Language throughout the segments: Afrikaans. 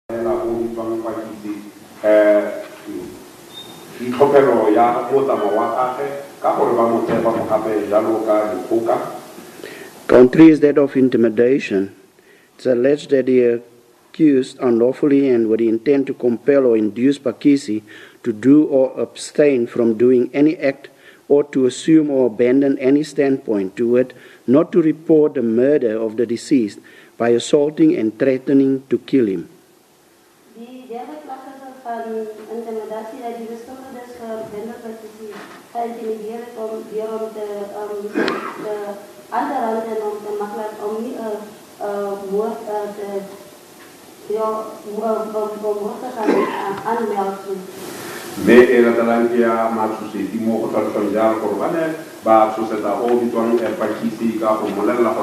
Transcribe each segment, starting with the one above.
Count 3 is that of intimidation. It's alleged that the accused unlawfully and with the intent to compel or induce Pakisi to do or abstain from doing any act or to assume or abandon any standpoint to it, not to report the murder of the deceased by assaulting and threatening to kill him. Die derde klagte van intimidatie dat die beschuldigdes verbinden Pakisi geïntimideer het om te aanranden en om te makkelijk om nie moord te gaan aanmelden. Me era talangia matsusi di mo ko tanjal ko bane ba società auditon e Pakisi ka ko molella ko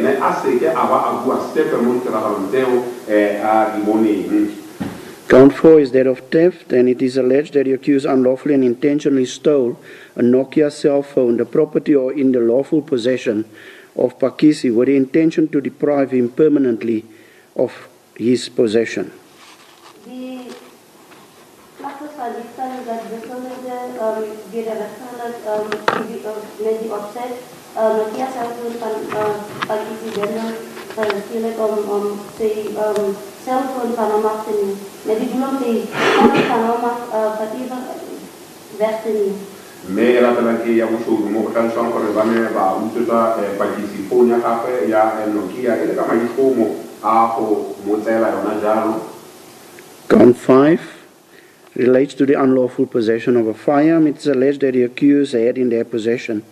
ne aseke aba abu astepe mon tra halanteo e a limoni. Count 4 is that of theft, and it is alleged that the accused unlawfully and intentionally stole a Nokia cell phone, the property or in the lawful possession of Pakisi, with the intention to deprive him permanently of his possession. Die klagtes van die stelling dat beschuldigde wederrechtelijk met die opzet Nokia cell phone van Pakisi Phillip om sy cellphone van hom af te neem. Met die doel om die cellphone van hom weg te neem. Me era talangia uso mo ko tanjal ko bane ba ututa Pakisi phone ya kafe ya Nokia ile kama ikomo aho motsela yona jalo. Count 5 relates to the unlawful possession of a firearm. It's alleged that the accused had in their possession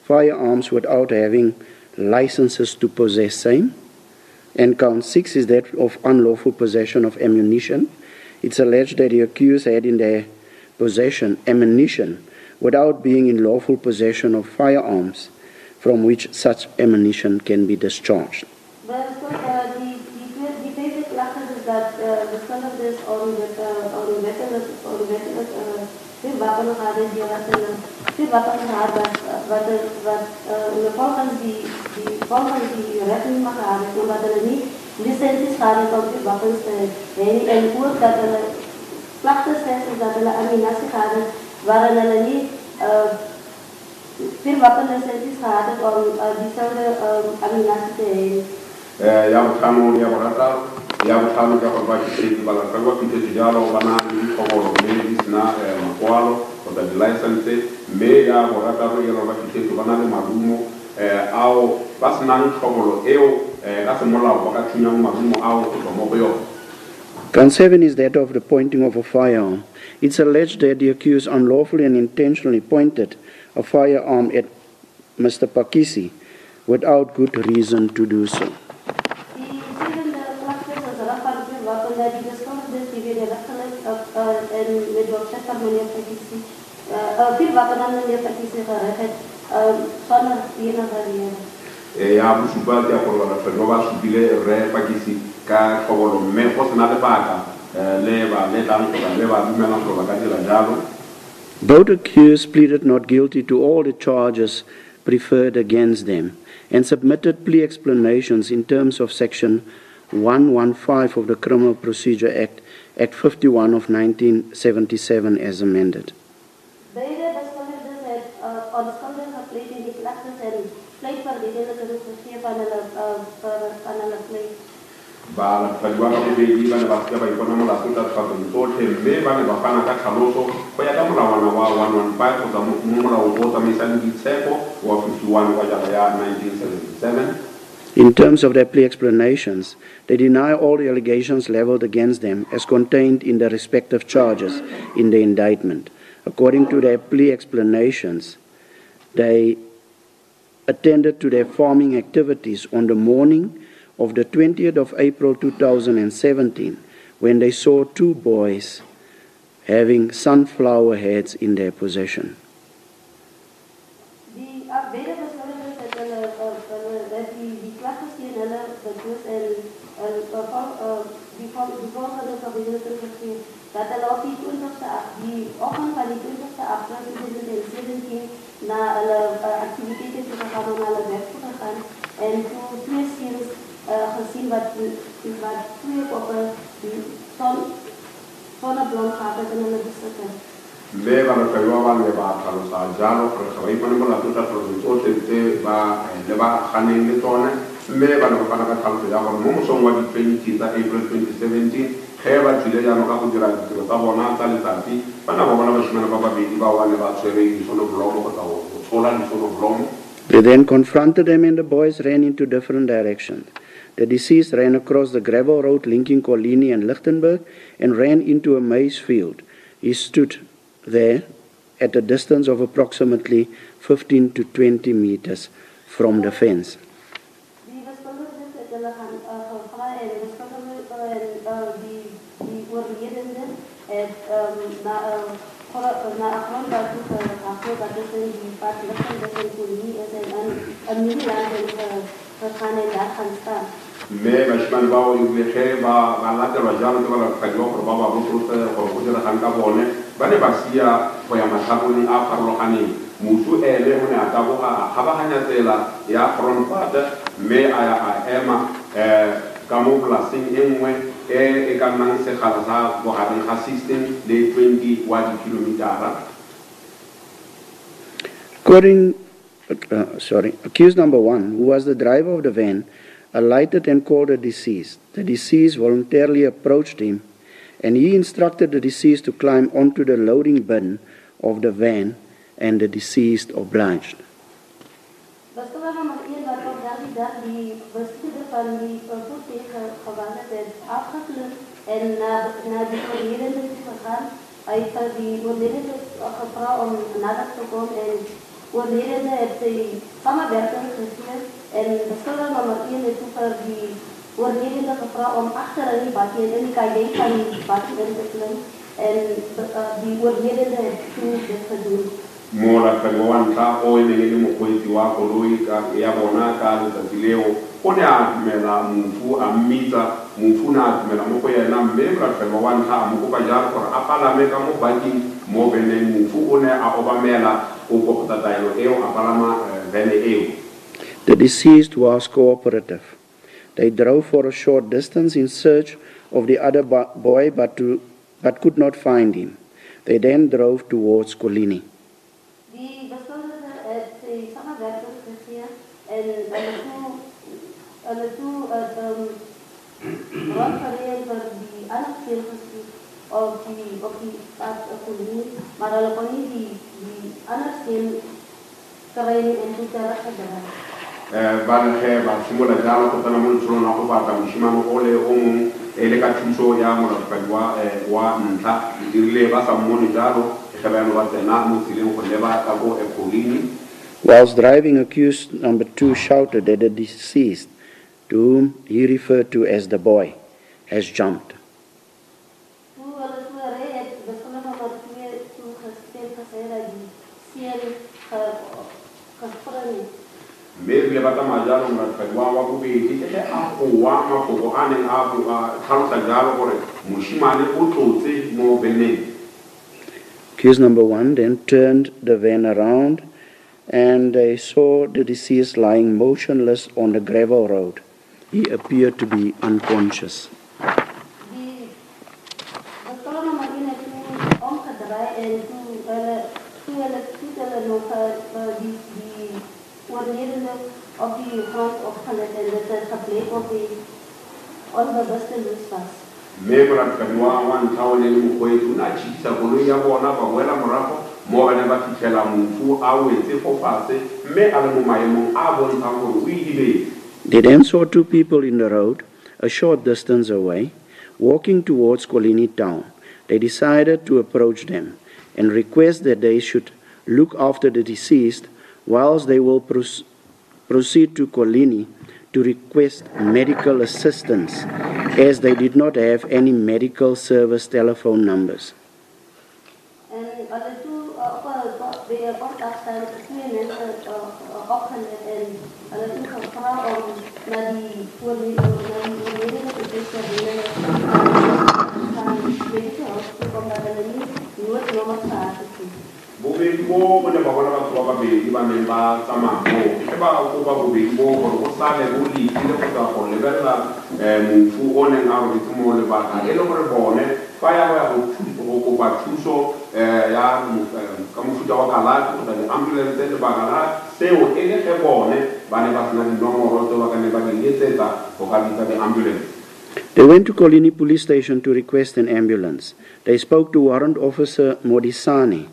firearms without having licenses to possess same. And count 6 is that of unlawful possession of ammunition. It's alleged that the accused had in their possession ammunition without being in lawful possession of firearms from which such ammunition can be discharged. But die tweede klachten is dat beschuldigdes onwettelijk vuurwapen hadden die vuurwapen hadden wat volgens die rechten mag hadden, omdat hulle nie licenties hadden om vuurwapens te hebben en ook dat hulle klachten is dat hulle ammunisie hadden waarin hulle nie vuurwapenlicenties hadden om diezelfde ammunisie te hebben. Ya mutano ya barata ya mutano ya kwa kiti bala kwa kiti jalo bana ni ko medis na makwalo ko da license me ya barata ro ya kwa kiti bana le madumo au bas nan ko ka se mola ko ka tunya madumo au ko mo yo. Count 7 is that of the pointing of a firearm. It's alleged that the accused unlawfully and intentionally pointed a firearm at Mr. Pakisi without good reason to do so. Dat die beschuldigdes die wederrechtelijk en met de opzet van meneer Pakisi vuurwapen aan meneer Pakisi gericht het zonder enige reden. Ja, musuba dia por la fenova subile re Pakisi ka ko me pos na de baka le ba dumela ko ba ka jalo. Both accused pleaded not guilty to all the charges preferred against them and submitted plea explanations in terms of section 115 of the Criminal Procedure Act, Act 51 of 1977 as amended. Beide beschuldigdes het onschuldig gepleit in die klagtes en pleit verdediging gegee van hulle pleit. Ba pajwa ka be di bana ba ka ba ipona mo la tuta ka to tembe bana ba kana ka khaloso ko ya ka mo la wana wa 115 ko ta mo la o ta mi san di tseko wa 51 wa ya 1977. In terms of their plea explanations, they deny all the allegations leveled against them as contained in the respective charges in the indictment. According to their plea explanations, they attended to their farming activities on the morning of the 20th of April 2017 when they saw two boys having sunflower heads in their possession. Dat hulle op die oggend van die 20ste April 2017 na hulle aktiwiteite toe gegaan om hulle werk toe gegaan en toe twee seuns gesien wat twee poppe zonneblom gehad het in hulle besitte. Me va lo kaiwa va le va talo sa jalo pro sa vai pone la tuta pro so te va le va khane le tone me va lo kana ka talo ya go mo so ngwa di 20 ta April 2017 ge ba tsile ya no ka go dira ditiro tsa bona tsa letsatsi bana ba bona ba shimana ba ba bedi ba wa le ba tswere di sono blomo go tsa go tsola di sono blomo. They then confronted them and the boys ran into different directions. The deceased ran across the gravel road linking Coligny and Lichtenberg and ran into a maize field. He stood there at a distance of approximately 15 to 20 meters from the fence. Die beskuldigdes het hulle gaan gevra en die oorledende het na 'n grond daartoe gegaan dat dit in die pad Lichtenberg en Coligny is en 'n nuwe land gegaan en daar gaan staan. Me ba shimana ba o le ge ba lata ba jalo ke ba ka yo pro ba ba mo pro go dira ga ka bone ba ne ba sia go ya matlhakoleng a farologaneng motho ene o ne a ka boga ga ba ganya tsela ya front part me a ya a ema ka mo polaseng e nngwe e ka nnang segala sa bogareng ga 16 le 20 wa dikilometara. Accused number 1, who was the driver of the van, alighted and called the deceased. The deceased voluntarily approached him, and he instructed the deceased to climb onto the loading bin of the van, and the deceased obliged. Beskuldig nommer 1 wat op daardie dag die bestuurder van die voertuig gewandeld het, afgeklim en na die oorledende gegaan. Hy het die oorledende gevra om nader te kom en oorledende het sy samenwerking gegee en beskuldig nommer 1 het toe vir die oorledende gevra om agter in die bakkie en in die kajuit van die bakkie in te klim en die oorledende het toe dit gedoen. Mora kaiwan ta o ne le mo koiti wa koloi ka ya bona ka letsatsi leo o ne a dumela motho a mmitsa motho na a dumela mo go yena mme bra kaiwan ta mo go ba ja gore a palame ka mo banking mo beneng motho o ne a obamela o go go tailo eo a palama vene eo. The deceased was cooperative. They drove for a short distance in search of the other boy but could not find him. They then drove towards Coligny. Die beskuldigde het sy samenwerking gegee en hulle toe rondgereden vir die ander steel gesoek op die pad Coligny, maar hulle kon nie die ander steel kry en toe teruggedraai. Bange ba simula jalo ko tana mun tsono na ko ba ka mshimano ole o mong ele ka thuso ya mo ra kadwa wa nta dirile ba sa moni jalo e ga ba no ba tena mo tsileng go leba ka go e Coligny. Whilst driving, accused number 2 shouted at the deceased, to whom he referred to as the boy, has jumped. Toe hulle so ry het beskuldig nommer 2 toe gesê dat die seun gespring het. Maybe about Majaro, but what would be one of Anning Abu Hansa Jalo, Mushimani, Utu, more Benin. Accused number 1 then turned the van around and they saw the deceased lying motionless on the gravel road. He appeared to be unconscious. Die beskuldig nommer 1 het toe omgedraai en toe hulle nog die oorledende op die grond opgelet en dit het gebleek op die onbewuste lus was. Membra kadwa wan tawle mu kwetu na chikisa koloi ya bona ba wela morago mo bana ba fitlhela motho a wetse go fase mme a le mo maemong a bontsha gore o ile. They then saw 2 people in the road, a short distance away, walking towards Coligny town. They decided to approach them and request that they should look after the deceased whilst they will proceed to Coligny to request medical assistance, as they did not have any medical service telephone numbers. En hulle toe op die kortafstand 2 mense opgelet en hulle toe gevra om na die oorledende professionele van medische hulp te kom dat hulle nie noodnommers gehad het. Bo bobedi bo bo ne ba bona batho ba babedi ba neng ba tsamaya moo ke ba kopa bobedi bo gore go sale bo letile go tla go lebelela mofu o neng a robetse mo lebaka e le gore bone fa ya go kopa thuso ya ka mofuta wa kalafi go tla di-ambulance lebaka la seo e le ge bone ba ne ba sena dinomoro tse ba ka ne ba di letsetsa go ka bitsa di-ambulance. They went to Coligny police station to request an ambulance. They spoke to Warrant Officer Modisani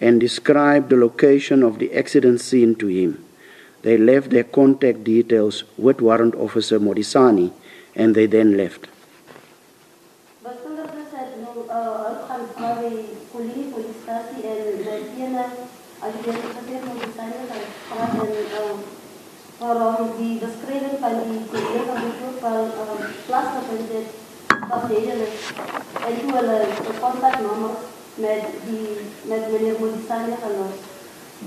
and described the location of the accident scene to him. They left their contact details with Warrant Officer Modisani and they then left. Coligny police station waarom die beschrijving van die collega van plaatsgevind afdelen en toen de contactnummers met meneer Modisani gelost.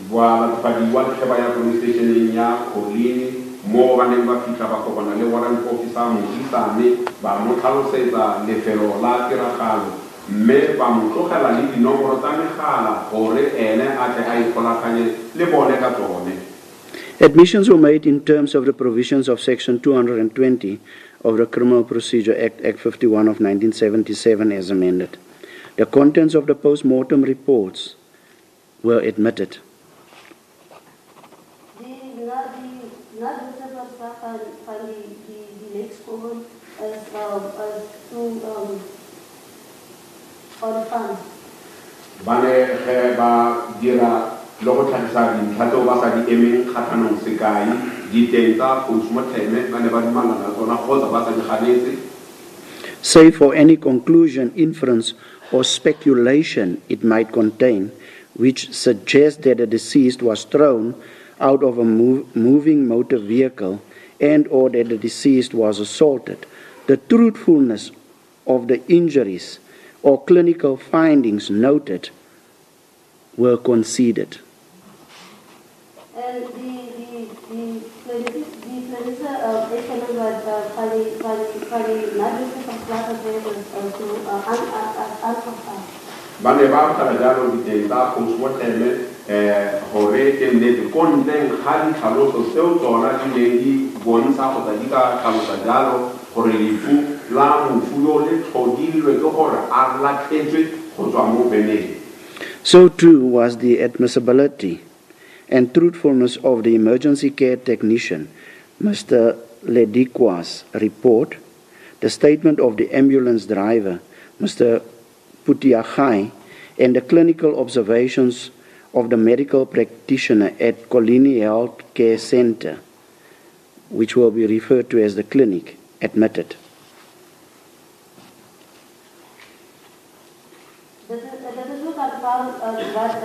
Voilà, tadi wala ke baya police station ya Coligny mo ba neng ba fitla ba kopana le warrant officer Modisani ba mo tlhalosetsa lefelo la tiragalo mme ba mo tlogela le dinomoro tsa megala gore ene a tle a ikgolaganye le bone ka tsone. Admissions were made in terms of the provisions of Section 220 of the Criminal Procedure Act, Act 51 of 1977 as amended. The contents of the post-mortem reports were admitted. Logo tlhagisa dintlha tseo ba sa di emeng kgatlhanong sekai diteng tsa postmortem ba ne ba di malana tsona kgotsa ba sa di ganetse. Save for any conclusion, inference, or speculation it might contain, which suggests that the deceased was thrown out of a moving motor vehicle and or that the deceased was assaulted. The truthfulness of the injuries or clinical findings noted were conceded. Ba ne ba tla jalo diteng tsa postmortem gore ke nnete konteng ga ditlhaloso tseo tsona di neng di bontsha kgotsa di ka tlhalosa jalo gore lefu la mofu yo le tlhodilwe ke gore a latlhetswe go tswa mo beneng. So too was the admissibility and truthfulness of the emergency care technician, Mr. Ledikwa's report, the statement of the ambulance driver, Mr. Putiagai, and the clinical observations of the medical practitioner at Coligny Health Care Center, which will be referred to as the clinic, admitted.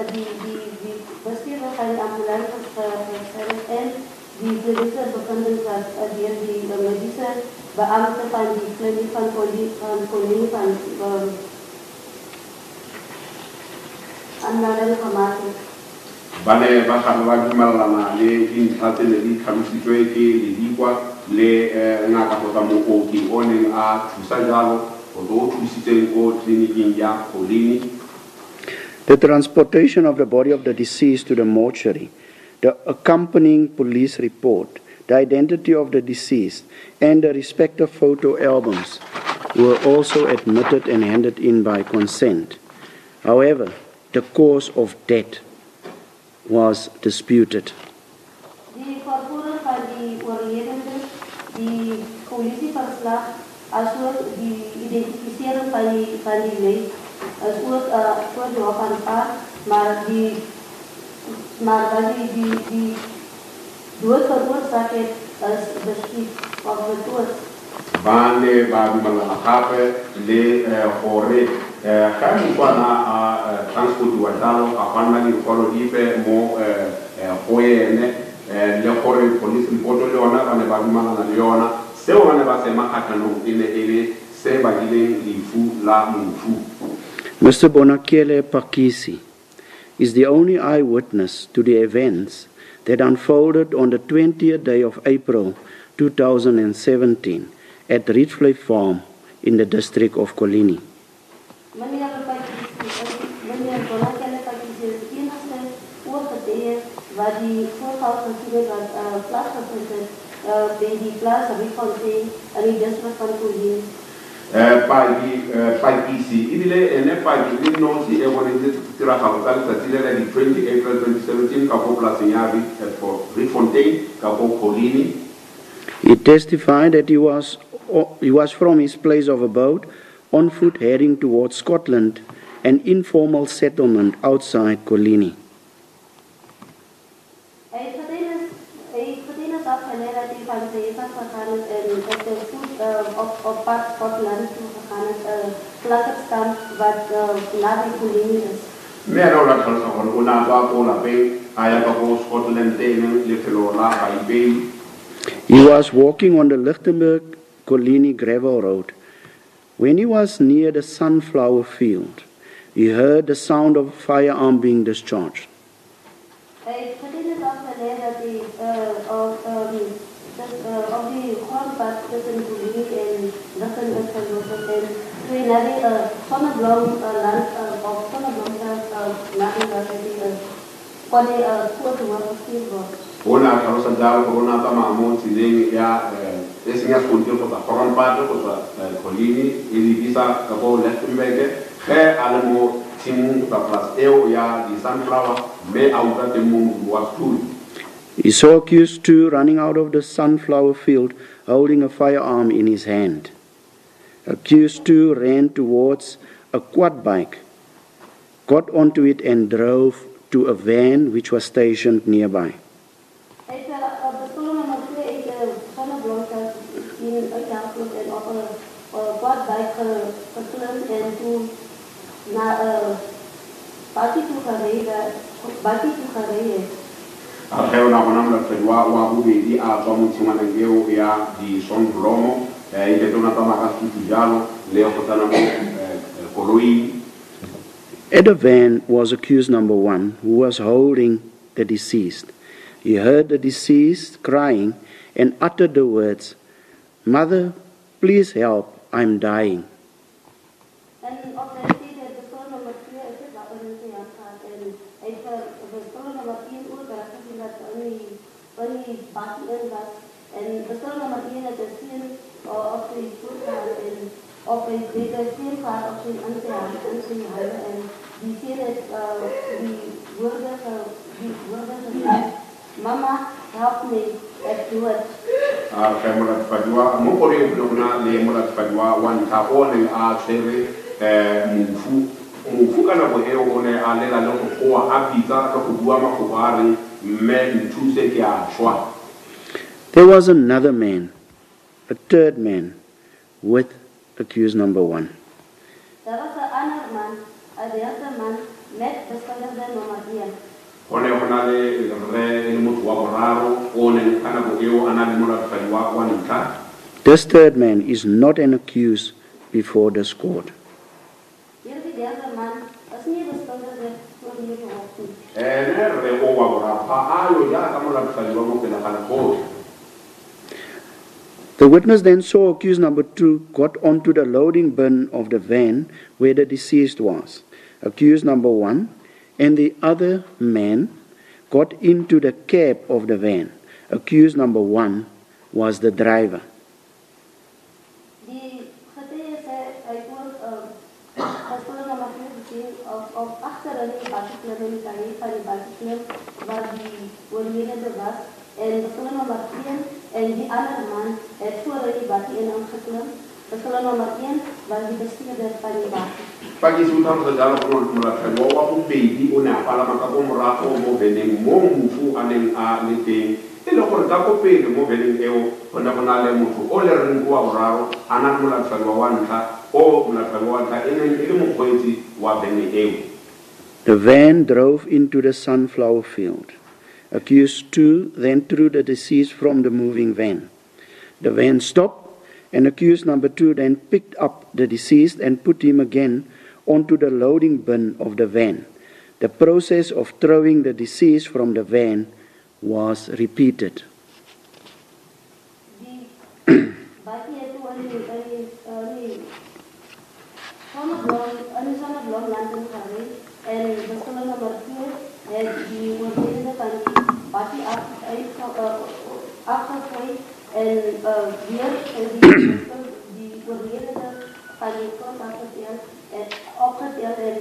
Die bestuurder van de ambulance en die medische bevindings wat deur die medische beampte van die kliniek van Coligny van aanmelding gemaakt is. Bane ba ga ba dumelana le dintlha tse ne di tlhalositswe ke Ledikwa le ngaka kgotsa mooki o neng a thusa jalo go thusitseng ko tleliniking ya Coligny. The transportation of the body of the deceased to the mortuary, the accompanying police report, the identity of the deceased, and the respective photo albums were also admitted and handed in by consent. However, the cause of death was disputed. Die vervoering van die oorledende, die politieverslag, asook die identificering van die lijk, is ook voor de aanvaard, maar die dood veroorzaak het, is beschiet of betoord. Bane ba malakape le gore ga motwana a transportiwa jalo a fana le kolo dipe mo go ene le gore police report le ona ba ne ba malana le yona seo ba ne ba sema khatlhanong ile ele se ba dileng lefu la mofu. Mr. Bonakele Pakisi is the only eyewitness to the events that unfolded on the 20th day of April 2017 at Ridgevlei Farm in the district of Coligny. Meneer Bonakele Pakisi is de enigste waar die voorval gesien wat plaasgevind het by die plaas Rietfontein in die district van Coligny. Pagisi, ibile ene pagi li nosi e woni tira hawtal tatile di 20 April 2017 kapo plasinyari for Rietfontein kapo Coligny. He testified that he was from his place of abode on foot heading towards Scotland, an informal settlement outside Coligny. Hij vertelde afgeleerd dat hij van zijn stad gegaan is en dat hij voet op pad Scotland toe gegaan is, plakkerskamp wat nabij Coligny is. Meer dan dat was gewoon onafhankelijk pola bij ayapapo Scotland tegen Little bij. He was walking on the Lichtenburg-Coligny gravel road. When he was near the sunflower field, he heard the sound of a firearm being discharged. Hij vertelde afgeleerd dat hij op die grondpad tussen Coligny en Lichtenburg gelopen en toen hij naar die zonneblom land of zonneblomveld nadat hij kon hij voort worden gestuurd worden. Ona karosa dal corona tama monti ding ya esinga skuntil ko koran pato ko Coligny ili bisa ko Lichtenburg he alamo timu ta plus eu ya di sunflower me auta temu was tool. He saw accused two running out of the sunflower field holding a firearm in his hand. Accused two ran towards a quad bike, got onto it and drove to a van which was stationed nearby. Algeo na konam na twa wa bubi di a to mu tsima na ngeo ya di son blomo ile to na tama ka tutujalo leo kotana mo Coligny. At the van was accused number 1, who was holding the deceased. He heard the deceased crying and uttered the words, "Mother, please help, I'm dying." Mama, help me, let's do it. Kaya mo nagpadwa, mo ko rin na le mo nagpadwa wan ta one a sere mufu kana bo eo one a le la lo ko a pizza ko bua ma ko bari men tu se kia shwa. There was another man, a third man, with accused number 1. There was another man, a derde man met beschuldigde nummer 1. One honale re mutu wa raro one kana bo eo anale mo nagpadwa wan ta. This third man is not an accused before this court. Hierdie derde man is nie beschuldigde voor hierdie hof nie. Re o wa raro pa ayo ya kama nagpadwa mo kena kana court. The witness then saw accused number 2 got onto the loading bin of the van where the deceased was. Accused number 1 and the other man got into the cab of the van. Accused number 1 was the driver. Die getuie sê hy kon beschuldigde nummer 2 gesien of agter in die bakkeklim in die karrière van die bakkeklim waar die oorledene was en beschuldigde nummer 1 en die ander man het voor in die bakkie in aangeklim. Beschuldigde nummer 1 was die bestuurder van die bakkie. Pagi sultan sa dala ko mo la kan wa ko baby ona pala maka ko mo ra ko mo veneng mo mufu anen a lete elo ko da ko pe mo veneng eo ona kona le mufu o le ring wa raro anan mo la kan wa wanta o mo la kan wa ta enen ile mo koiti wa veneng eo. The van drove into the sunflower field. Accused 2 then threw the deceased from the moving van. The van stopped, and accused number 2 then picked up the deceased and put him again onto the loading bin of the van. The process of throwing the deceased from the van was repeated. het die oorledene van die bakkie afgegooi en weer die oorledene van die grond opgeteld en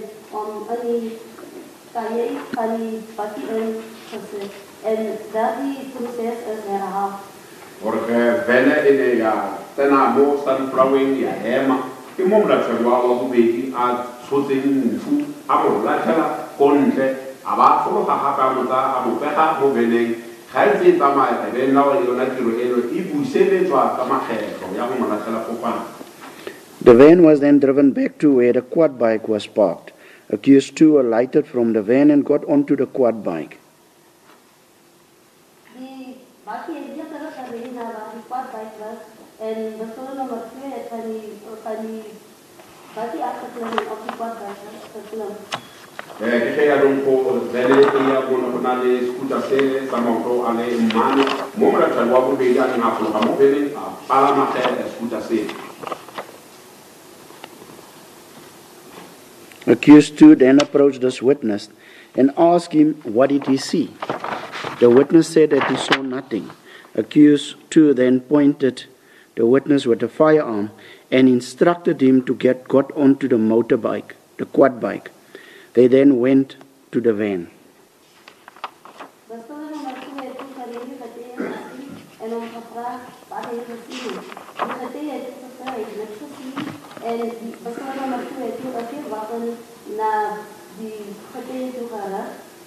in die kajuit van die bakkie ingesit. En daardie proses is herhaald. Porque vele in ja tena mo stan flowing ya hema ke mo mla tshwa wa go bedi a tsotseng fu a mo la tshela kontle a ba folo ga ga mo tsa a mo pega mo veneng ga itse tsamaya e be nna wa yona tiro eno e buseletswa ka makgetlo ya go mo la tshela kopana. The van was then driven back to where the quad bike was parked. Accused two alighted from the van and got onto the quad bike. Bakkie het weer terug gereden naar waar die quad bike was en bestuurder nummer 2 het van die bakkie afgeklim en op die quad bike geklim. Ke ge ya don ko vele e ya bona le skuta sele sa moto ale mano mo mra tsalwa go be ya na go mo vele a pala ma ke skuta sele. Accused two then approached this witness and asked him what did he see. The witness said that he saw nothing. Accused two then pointed the witness with a firearm and instructed him to got onto the motorbike, the quad bike. They then went to the van.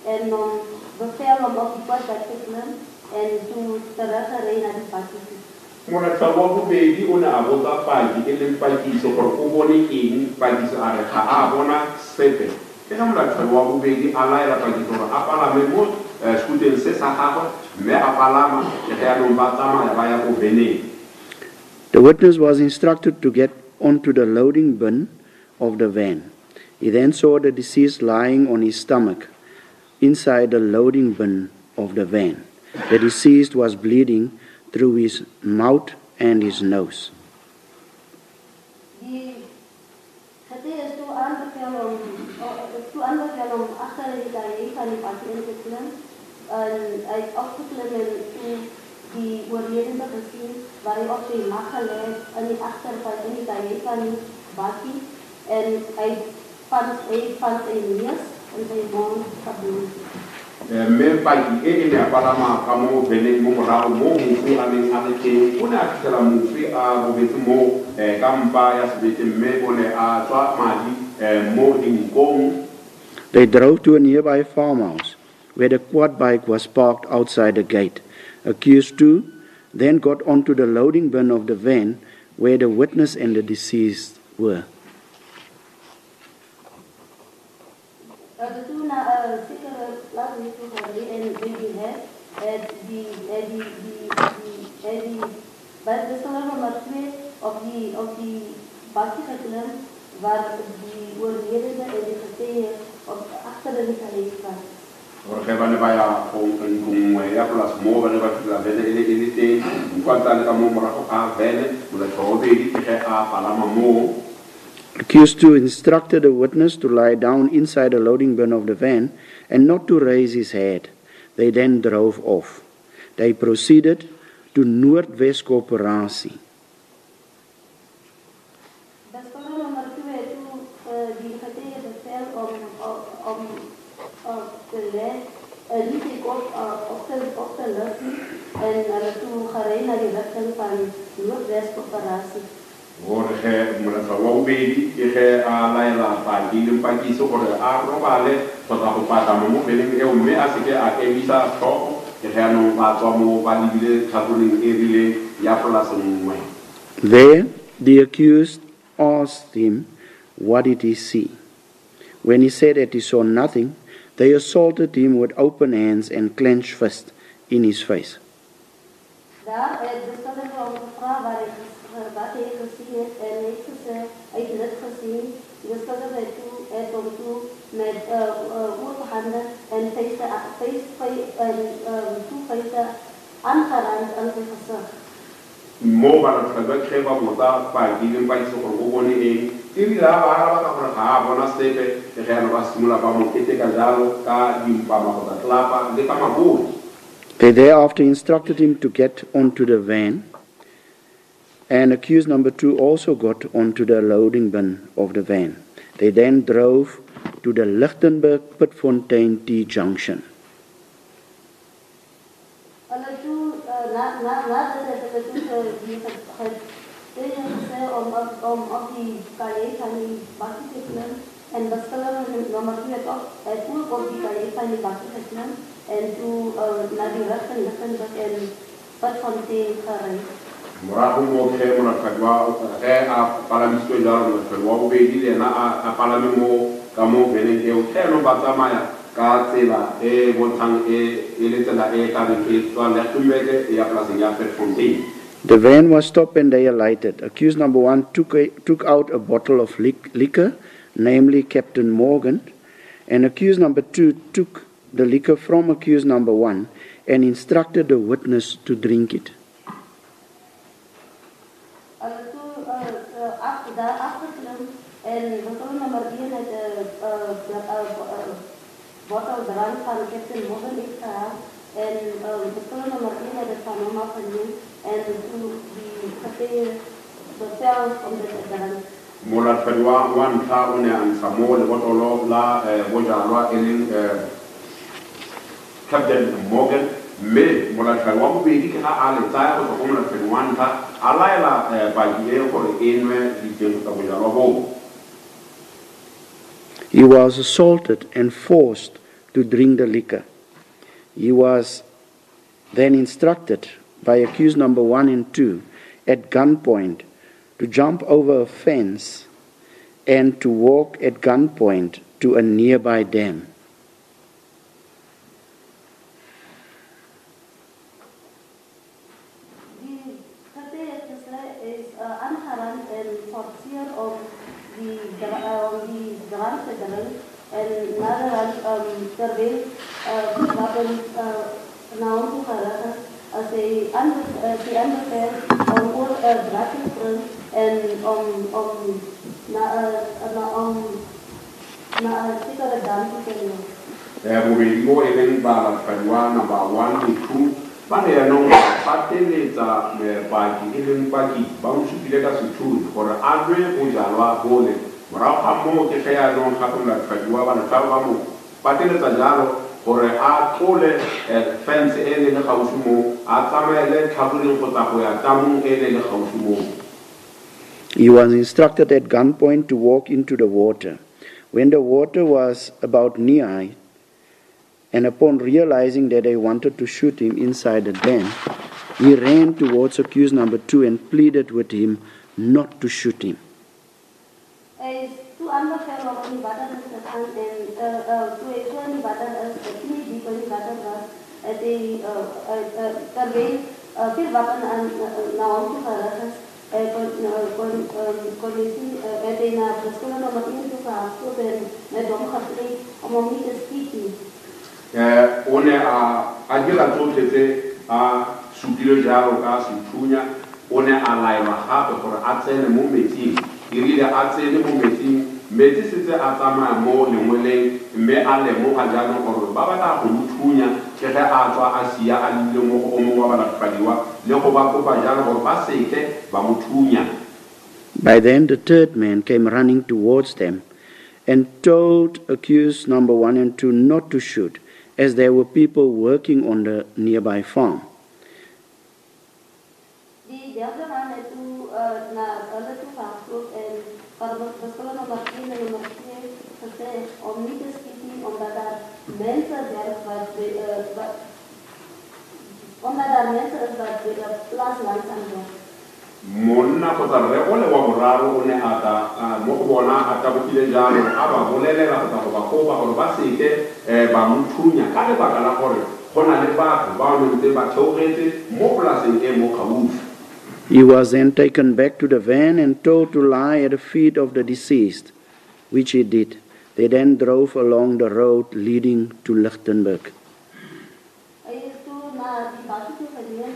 En bevel om op die quad bike te klimmen en toen teruggereden naar die bakkie. Mona tsawa go bedi o ne a botsa paki e leng pakiso gore o bone eng pakiso a re ga a bona sepe ke ga mola tsawa go bedi a laela pakiso gore a palame mo skuteng se sa gagwe mme a palama ke ga ya no ba tsamaya ba ya go veneng. The witness was instructed to get onto the loading bin of the van. He then saw the deceased lying on his stomach inside the loading bin of the van. The deceased was bleeding through his mouth and his nose. Het is toe aanbevel om achter die kajuit van die bakkie in te klim. Hij is opgeklim en toen die oorledene gezien waar hij op zijn maag gelegd in die achterkant in die kajuit van die bakkie. En hij vond zijn neus en zijn mond gebloed. Me paki e ne palama ka mo veneng mo morago mo mofu a neng a le teng o ne a fitlhela mofu a bobetse mo ka mpa ya sebete mme o ne a tswa madi mo dinkong. They drove to a nearby farmhouse where the quad bike was parked outside the gate. Accused two then got onto the loading bin of the van where the witness and the deceased were. Toen zekere plaats heeft gereden en die bij de bestuurder nummer 2 op die bakkie geklimd waar die oorledene en die getuigen achter de kajuit was. Porque van ne vaya con ya plus mo van ne va la vene ele te quanta le mo morago a vene la trobe di che a palama mo. Accused two instructed the witness to lie down inside the loading bin of the van and not to raise his head. They then drove off. They proceeded to Noordwest Koöperasie. Bestuurder nummer 2 toe die getuige bevel om te liet op te lussen en hulle toe gereden naar die richting van Noordwest Koöperasie. Jorge mulasawa ubedi ke a laela paki le paki so gore a robale kgotsa go pata mo beleng e mme a seke a emisa tlhogo ke ga no ba tswa mo ba lebile tlhaboleng e rile ya polase nngwe. There the accused asked him what did he see. When he said that he saw nothing, they assaulted him with open hands and clenched fists in his face. Daar het bestuurder van gevra wat hij gezien heeft en heeft gezegd, hij heeft het gezien. De bestuurder heeft hem toe met open handen en vuisten aangerand aan zijn gezicht. Mo ba la tlaga kheba mota pa di le pa so go bone e iri la ba ga ba ka gore ga bona sepe e ga no ba simula ba mo keteka jalo ka dimpa ma go tlapa le ka mabodi. They thereafter instructed him to get onto the van, and accused number 2 also got onto the loading bin of the van. They then drove to the Lichtenburg-Pitfontein T junction. En beskuldiging nommer 2 het ook op die kalet van die bakkie geklim en toe na die rigting Lichtenburg en Pitfontein gery. Morago mo ke mo na kagwa ge a palamisto jalo no go be di le na a palami mo ka mo bene ke o ke no ba tsamaya ka tsela e bontang e le tsela e ka be ke tswa Lichtenburg e ya plasing ya Pitfontein. The van was stopped and they alighted. Accused number 1 took out a bottle of liquor, namely Captain Morgan, and accused number 2 took the liquor from accused number 1 and instructed the witness to drink it. Bottle drank van Captain Morgan en beskuldiging nommer 1 het van hom afgeneem en toe die getuie bevel om dit te drank. Mola fedwa wan ta one an samo le botolo la bojalwa elin Captain Morgan me mola fedwa mo be di ka ale tsaya go go mola fedwa ta alaila ba die go enwe di teng ka bojalwa bo. He was assaulted and forced to drink the liquor. He was then instructed by accused number 1 and 2 at gunpoint to jump over a fence and to walk at gunpoint to a nearby dam. Die getuigenis is aangerand en forceer om die drank te drinken en naderhand terwijl wapen na hom toe gerig is, as hy aanbeveel om oor drank te drink en om na sekere dam te neem. Mo eleng ba fedwa number 1 and 2 ba ne no ba teletsa ba ki eleng ba ki ba mo supile ka sethunya gore a lwe go jalwa bole morago ga mo ke ge ya no ga go la fedwa ba na tla ba mo ba teletsa jalo gore a tlole fence e le gaufi mo a tsamaele tlhaboleng go tsa go ya tamong e le gaufi mo. He was instructed at gunpoint to walk into the water. When the water was about knee-high, and upon realizing that they wanted to shoot him inside the dam, he ran towards accused number 2 and pleaded with him not to shoot him. Hy is toe aanbeveel om in die water te gaan en toe hy so in die water is, knie diep in die water was, het hy terwyl veel wapen na hom toe gerig is, kon hy sien, het hy na beskuldiging nommer 1 toe gehardloop en met hom gevreed om hom nie te skiet nie. One a dira tsotlhe tse a supile jalo ka sethunya one a laelwa gape gore a tsene mo metsing irile a tsene mo metsing metsi setse a tsamaya mo lengweleng mme a lemoga jaanong gore ba batla go mothunya ke ge a tswa a sia a lile mo go o mongwe wa balatofadiwa le go ba kopa jalo gore ba seke ba mothunya. By then the third man came running towards them and told accused number 1 and 2 not to shoot, as there were people working on the nearby farm. Die derde man het toe na hulle toe gehardloop en beskuldiging nommer 1 en nommer 2 gesê om nie te skiet nie, omdat daar mense is wat plaas langs aan werk. Monna kgotsa rre o le wa boraro o ne a mo go bona a tabogile jalo a ba bolelela kgotsa go ba kopa gore ba seke ba mothunya ka lebaka la gore go na le batho ba ntse ba theogetse mo polaseng e mo gaufi. He was then taken back to the van and told to lie at the feet of the deceased, which he did. They then drove along the road leading to Lichtenburg. Hy is toe na die bakkie toe geneem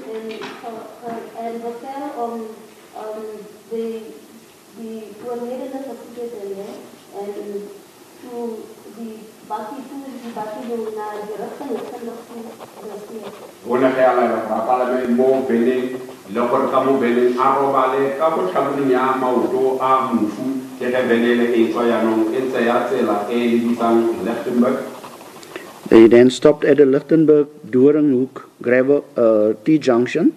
en bevel om die oorledene gevoed het en toe die bakkie nou na die rigting liggendig toe gesteek. Bona ge ala la parlement mo bening le gore ka mo bening a robale ka go tlhabolonya ya maoto a mofu ke ge benele e tswa yanong e ntse ya tsela e lebisang Lichtenburg. They then stopped at the Lichtenburg Doorewaard gravel T-junction,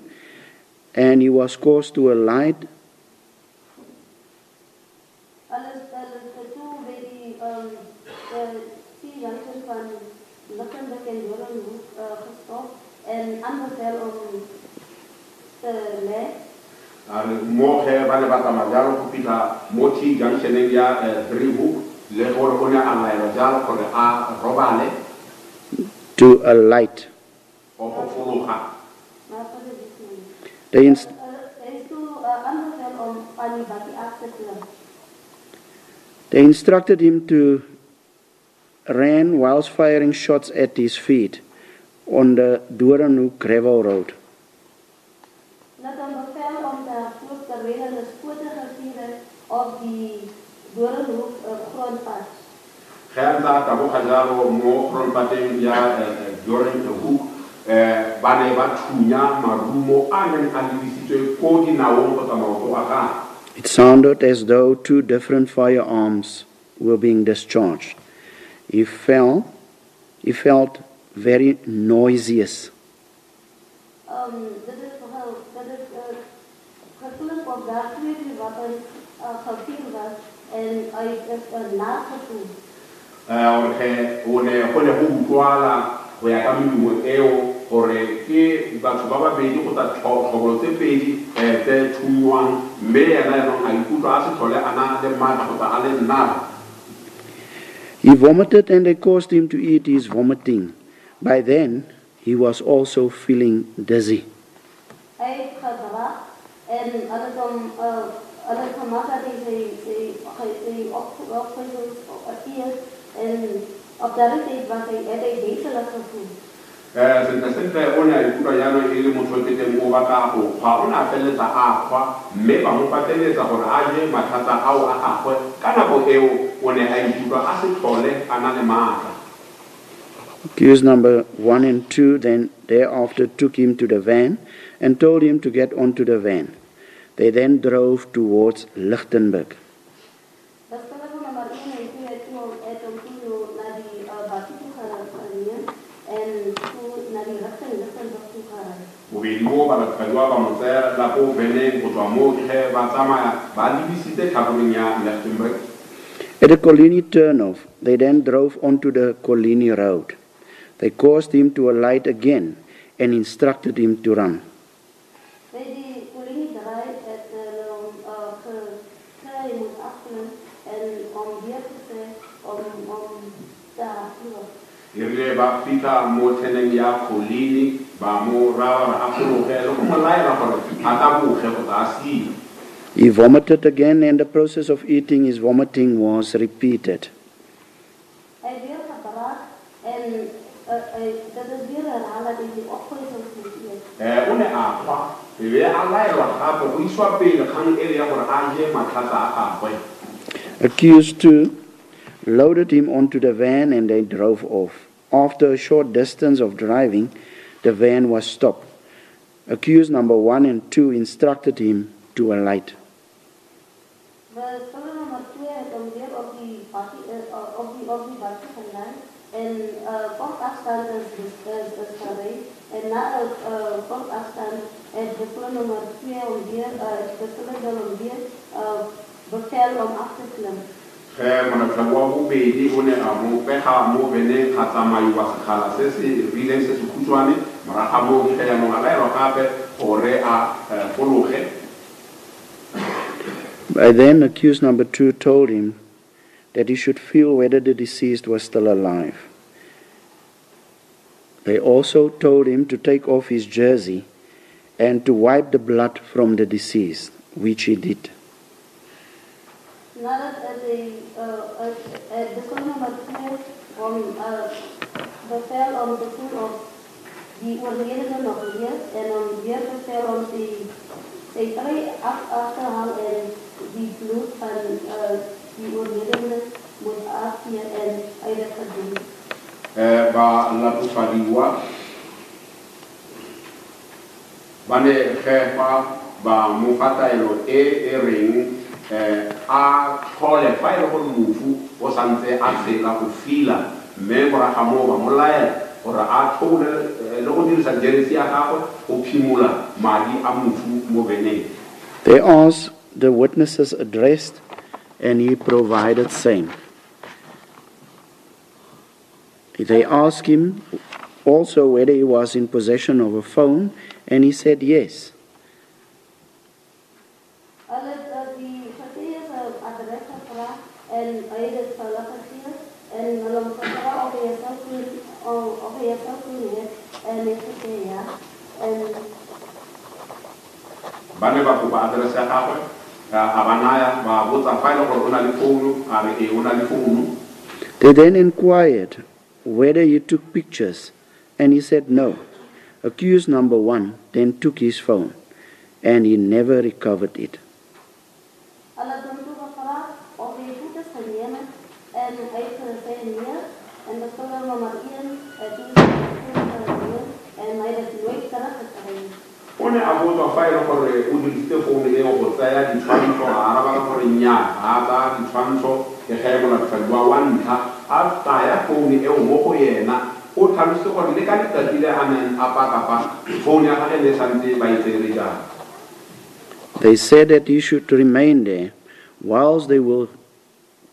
and he was caused to alight. Alles toe by die T-junction van Lichtenburg en Doorewaard gestop en aanbevel om te lê. Mo ge ba le ba tsamaya go fitla mo T-junction ya Doorewaard le gore o ne a laela jalo gore a robale To alight. o go fologa. They, inst- they instructed him to run whilst firing shots at his feet on the Doorewaard gravel road. Op die Doorewaard grondpad. Gerda ka bo khajaro mo grondpateng ya Doorewaard ba ne ba thunya marumo a neng a lebisitswe ko dinaong kgotsa maoto a ga. It sounded as though two different firearms were being discharged. He felt very nauseous. Dit is gevoelens op daar twee wapens geviel was en hy is nagevoel. O ne go utlwala go ya ka medumo eo gore ke batho ba babedi kgotsa tlhobolo tse pedi tse thunywang mme yena yanong a ikutlwa a se tlhole a na le maatla kgotsa a le nnara. He vomited and they caused him to eat his vomiting. By then, he was also feeling dizzy. Hy het gedraag en alles gemaak dat hy opgezoek en op daardie tyd was hy weselijk gevoel. Sentle o ne a ikutlwa jaanong e le motho o keteng o batla go kgwa o ne a feleletsa a kgwa mme ba mo pateletsa gore a je mathata ao a gagwe ka nako eo o ne a ikutlwa a se tlhole a na le maatla. Accused number 1 and 2 then thereafter took him to the van and told him to get onto the van. They then drove towards Lichtenburg. Bobedi mo balekgadiwa ba mo tsaya la ko veneng go tswa mo ge ba tsamaya ba lebisitse tlhabolong ya Lichtenburg. At the Coligny turnoff, they then drove onto the Coligny road. They caused him to alight again and instructed him to run. By die Coligny draai het gekry moet afklim en om weer te sê om te hardloop. Irile ba fita mo tseneng ya Coligny ba mo rawa a fologe le go mo laela gore a ta boge go ta si. He vomited again and the process of eating his vomiting was repeated. Hy weer gebraak en dit is weer herhaal dat hy die opgezoek moet eet. O ne a kgwa e be a laelwa gape go iswa pele kgang e ya gore a je mathata a gagwe. Accused 2 loaded him onto the van and they drove off. After a short distance of driving, the van was stopped. Accused number 1 and 2 instructed him to alight. Bestuurder nummer 2 het hom weer op die bakkie gelaan en kort afstand is gery en na kort afstand het bestuurder nummer 2 hom weer bevel om af te klim. Monatlago wa bobedi o ne a mo pega mo veneng ga tsamaiwa sekgala se se rileng se se khutshwane moraga mo ge yanong a laelwa gape gore a fologe. By then, accused number 2 told him that he should feel whether the deceased was still alive. They also told him to take off his jersey and to wipe the blood from the deceased, which he did. Nadat de nummer 2 om bevel om te doen of die oorledene nog leeft en om weer bevel om sy trui af te haal en die bloed van die oorledene moet afkeer en hy dit gedoen. Ba latofadiwa bane gefa ba mofataelo e reng a tlhole fa ile go mofu o santse a tsela go fila mme bora ga mo ba molaela gore a tlhole le go dirisa jersey ya gagwe go phimola madi a mofu mo beneng. They asked the witnesses addressed, and he provided same. They asked him also whether he was in possession of a phone, and he said yes. Hulle die getuies adres gevra en hy het dit vir hulle gegee en hulle het gevra of hy self het en hy gesê ja. En bane ba kopa adres ya gagwe a banaya ba botsa fa ile gore o na le founu a re o na le founu. They then inquired whether he took pictures, and he said no. Accused number 1 then took his phone, and he never recovered it. hulle het hom toe gevra of hy foto's geneem het en hy het gesê nee en beskuldiging nommer 1 het nie geneem en hy het dit nooit teruggekry nie. One a botsa fa ile gore o dirisitse founu eo go tsaya ditshwantsho a araba gore nnyaa ga tsaya ditshwantsho ke ge molatofadiwa wa ntlha a tsaya founu eo mo go yena o tlhalositse gore le ka letsatsi le a neng a pakapa founu ya gage le santse ba e tsere jang. They said that he should remain there whilst they will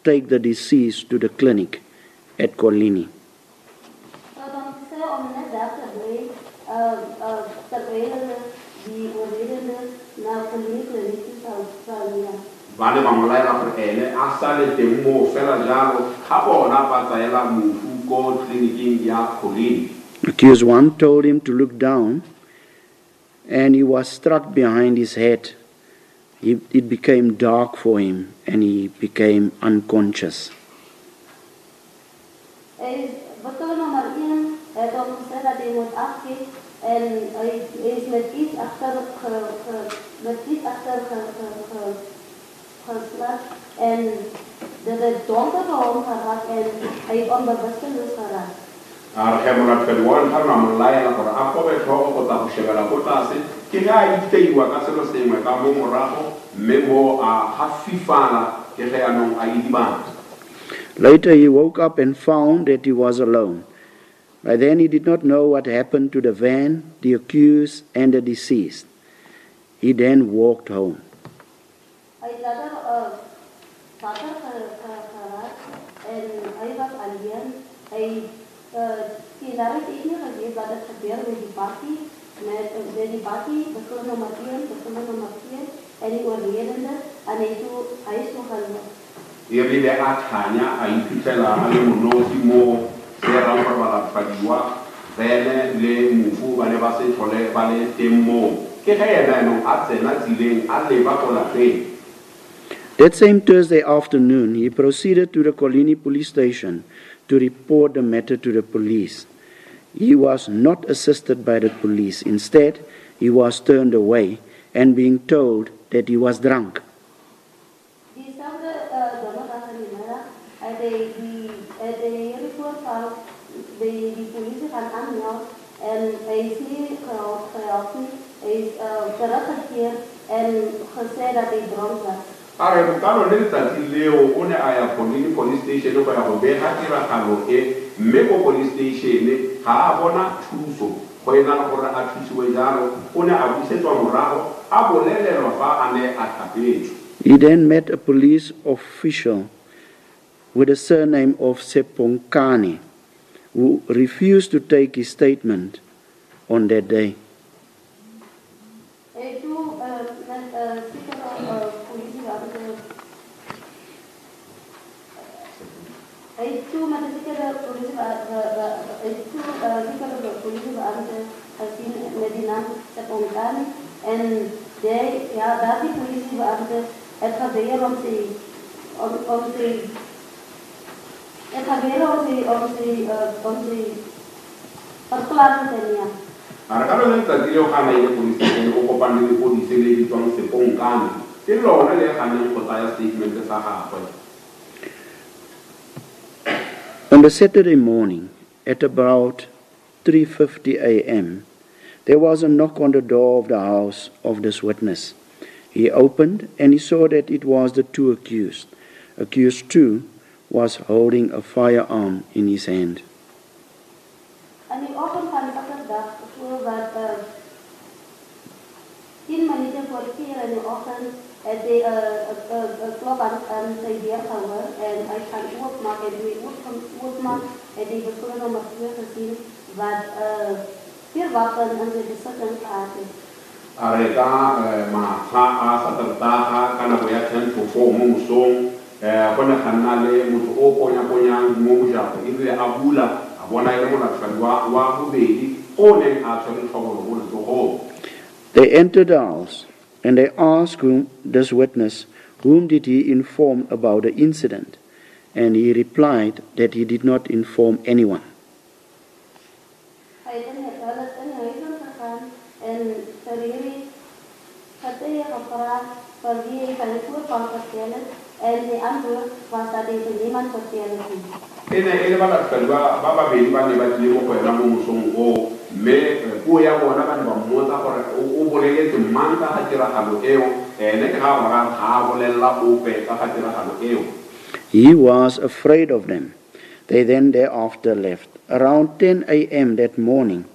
take the deceased to the clinic at Coligny. So dan sê om net daar te bly terwyl die oorledene na Coligny sal neem. Bane ba molaela gore ene a sale teng mo fela jalo ga bona ba tsaela mofu ko tleliniking ya Coligny. Accused 1 told him to look down, and he was struck behind his head. It became dark for him, and he became unconscious. Betul nomor 1 het hom gesê dat hy moet afkyk en hy is met iets agter geslaag en dit het donker vir hom geraak en hy het onbewusteloos geraak. Ge molatofadiwa wa ntlha na molaela gore a kobe tlhogo go tla go shebela ko tlase ke ge a iteiwa ka selo sengwe ka mo morago mme mo a gafifala ke ge anong a idibana. Later he woke up and found that he was alone. By then he did not know what happened to the van, the accused, and the deceased. He then walked home. Hy het later wakker geraak en hy was alleen. Hy daar is nie geweet wat het gebeur met die bakkie, beskoor nommer 1, beskoor nommer 2 en die oorledene en hy toe huis toe geloop. Erile a tlhanya a iphitlhela a le monosi mo se rang gore balatofadiwa vene le mofu ba ne ba se tlhole ba le teng moo ke ge ena anong a tsena tseleng a leba ko lapeng. That same Thursday afternoon, he proceeded to the Coligny police station to report the matter to the police. He was not assisted by the police. Instead, he was turned away and being told that he was drunk. Diezelfde donderdag in die middag het hy report van die polisie gaan aanmeld en hy is nie gehelp nie. Hy is teruggekeer en gesê dat hy dronk was. Are bokalo le letsatsi leo o ne a ya Coligny police station go ya go bega tiragalo e mme ko police station ga a bona thuso go ena le gore a thusiwe jalo o ne a busetswa morago a bolelelwa fa a ne a tlhapetswe. He then met a police official with the surname of Seponkane, who refused to take his statement on that day. En daar die politiebeambte het geweer om sy verklaring te neem. Aragalo le letsatsi leo ga na ile police station o kopane le police le ditswang Seponkane. On the Saturday morning, at about 3:50 a.m., there was a knock on the door of the house of this witness. He opened and he saw that it was the two accused. Accused 2 was holding a firearm in his hand. En die oggend van Saterdag, voor wat 10 minuten voor 4 in de ochtend, het hy 'n klop aan sy deur gehoor en hy gaan oopmaak en toe hy oopmaak het hy persoon nommer 2 gesien wat 4 wapens in sy besit gehad het. Areka maha a Saterdag kana go ya 10 to 4 mo mosong bona kana le motho o konya mo mojapo ile a bula a bona ile mona tshwanwa wa bobedi o ne a tshwere tlhogolo mo letsogo. They entered the house and they asked this witness, whom did he inform about the incident? And he replied that he did not inform anyone. Hy het in huis gegaan en vir hierdie getuie gevra vir wie hy van die voorval vertel het en die antwoord was dat hy vir niemand vertel het nie. Ene bala tsalwa baba be ba ne ba tlile go kwela mo mosong o me puo ya bona ba ne ba mmotsa gore o boleletse mang ka ga tiragalo eo ene ke ga ba ga bolela ope ka ga tiragalo eo. He was afraid of them. They then thereafter left. Around 10 a.m. that morning,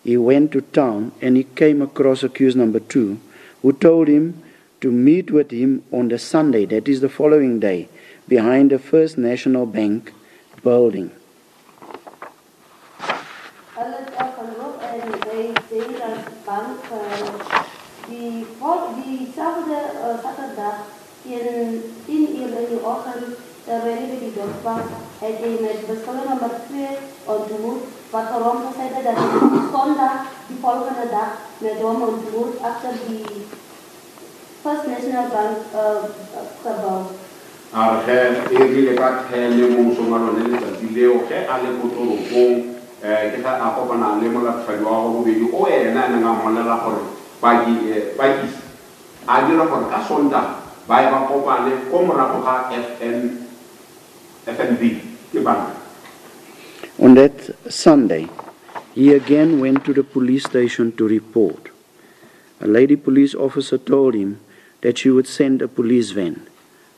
he went to town and he came across accused number 2, who told him to meet with him on the Sunday, that is the following day, behind the First National Bank building. Hulle het afgeloop en hy sê dat bank diezelfde Saterdag teen 10 uur in die oggend terwyl hy by die dorp was, het hy met bestuurder nommer 2 ontmoet wat vir hom gesê het dat hy Sondag die volgende dag met hom ontmoet agter die First National Bank gebou. Arge erile ka thele mo somalo le letsatsi leo ge a le motorokong ke ga a kopana le molatlhadi wa go bobedi o ena a neng a mmolelela gore pakisi a dira gore ka Sondag ba kopane ko morago ga FNB ke banka. On that Sunday, he again went to the police station to report. A lady police officer told him that she would send a police van.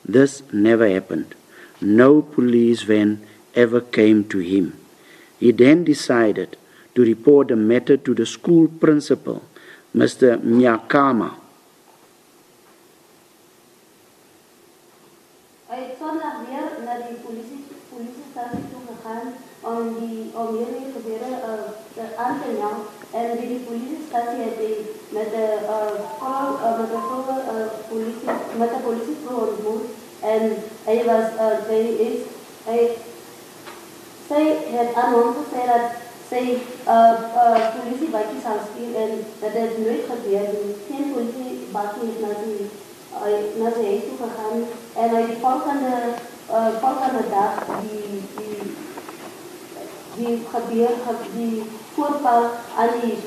This never happened. No police van ever came to him. He then decided to report the matter to the school principal, Mr. Nyakama. Hy het Sondag weer na die polisiestasie toe gegaan om hierdie gebeure aan te meld en by die polisiestasie het hy met 'n polisievrou ontmoet en sy het aan hom gesê dat sy politiebakkie sal stuur en dat dit nooit gebeur nie. Geen politiebakkie het na sy huis toe gegaan en hy die volgende dag die voorval aan die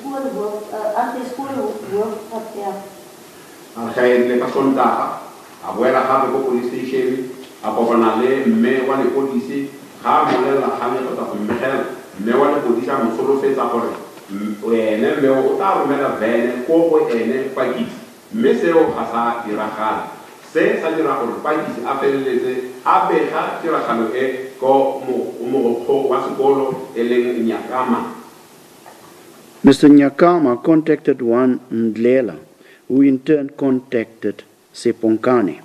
skoolhoof vertel. Arge le ka Sondag a boela gape ko police station a kopana le mme wa le polisi ga molela ga le tota go mmegela mme wa le polisi a mo solofetsa gore ene mme o tla romela vene ko go ene pakisi mme seo ga sa diragala se sa dira gore pakisi a feleletse a bega tiragalo e ko mogokgo wa sekolo e leng Nyakama. Mr. Nyakama contacted one Ndlela, who in turn contacted Seponkane.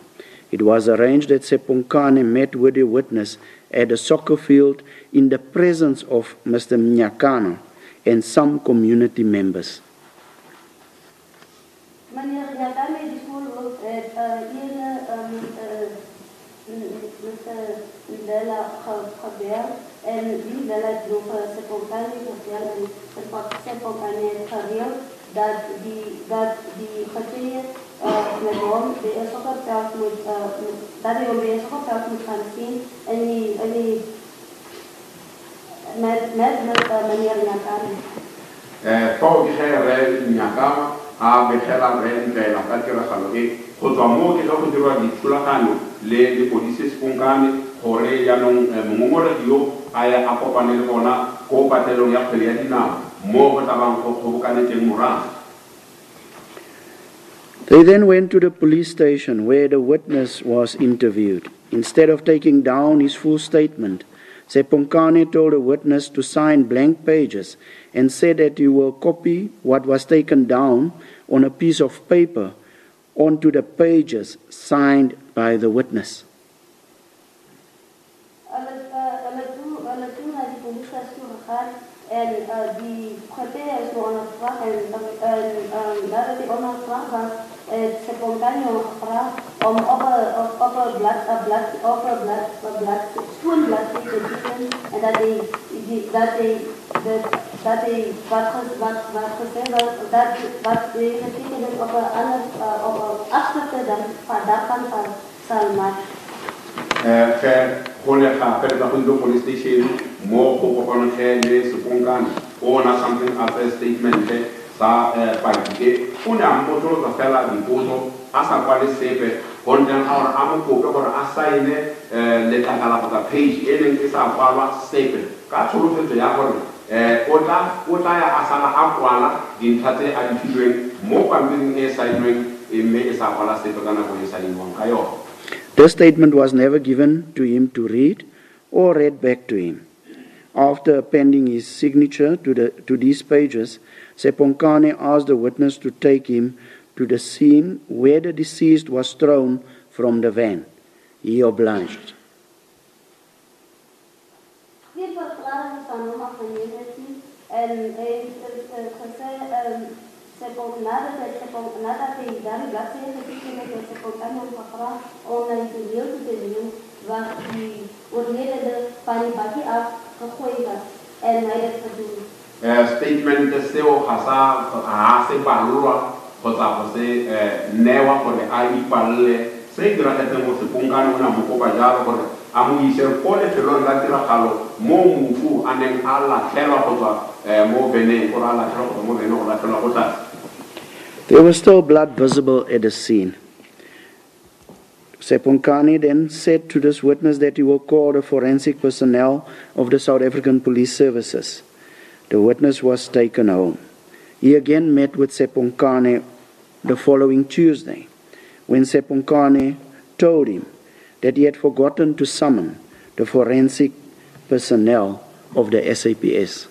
It was arranged that Seponkane met with the witness at a soccer field in the presence of Mr. Nyakana and some community members. Meneer Nyakana die skoolhoof het Mr. Ndlela gebeld en die Ndlela het nog Seponkane vertel en Seponkane het gereeld dat die getuie met hom by 'n sokkerveld moet gaan sien en met meneer Nyakama. Pau ki ge re Nyakama a a begela re ntlela ka tiragalo e go tswa mo ke go dirwa dithulaganyo le lepodisi Seponkane gore jaanong mongongoregi yo a ya a kopane le bona ko patelong ya kgwele ya dinao mo go tlabang go kgobokanetseng morago. They then went to the police station where the witness was interviewed. Instead of taking down his full statement, Seponkane told the witness to sign blank pages and said that he will copy what was taken down on a piece of paper onto the pages signed by the witness. En die getuigen is nog gevraagd en nadat die ondervraagd was, Seponkane gevraagd om op een schoenblad te zetten en dat hij wat gezegd was, wat hij getekend op een afschrift daarvan zal maken. Kolega perda hundo police station mo ko ko le Seponkane ona something as a statement sa partike una mboto za fela dipoto asa kwale sepe konten our amo ko ko assign le takala ka page ene ke sa kwala sepe ka tsholo ya gore ota ya asala akwala dintlhatse a dithilweng mo pampiring e sainweng mme e sa kwala sepe kana go e sainwang ka yo. The statement was never given to him to read or read back to him. After appending his signature to these pages, Seponkane asked the witness to take him to the scene where the deceased was thrown from the van. He obliged. Nadat hij daar bladzijde gekeken heeft, heeft Seponkane hem gevraagd om naar het deel te nemen waar die overledene van die bakje af gegooid was. En hij heeft het gedaan. Statement is heel haase balua, kota kose newa kore ai palle. Zeker dat het mo Seponkane una moko bajalo kore amu isel kole telon latira kalo mo mufu anen alla kela kota mo bene kora alla kela mo bene kora kela kota. There was still blood visible at the scene. Seponkane then said to this witness that he will call the forensic personnel of the South African Police Services. The witness was taken home. He again met with Seponkane the following Tuesday, when Seponkane told him that he had forgotten to summon the forensic personnel of the SABC.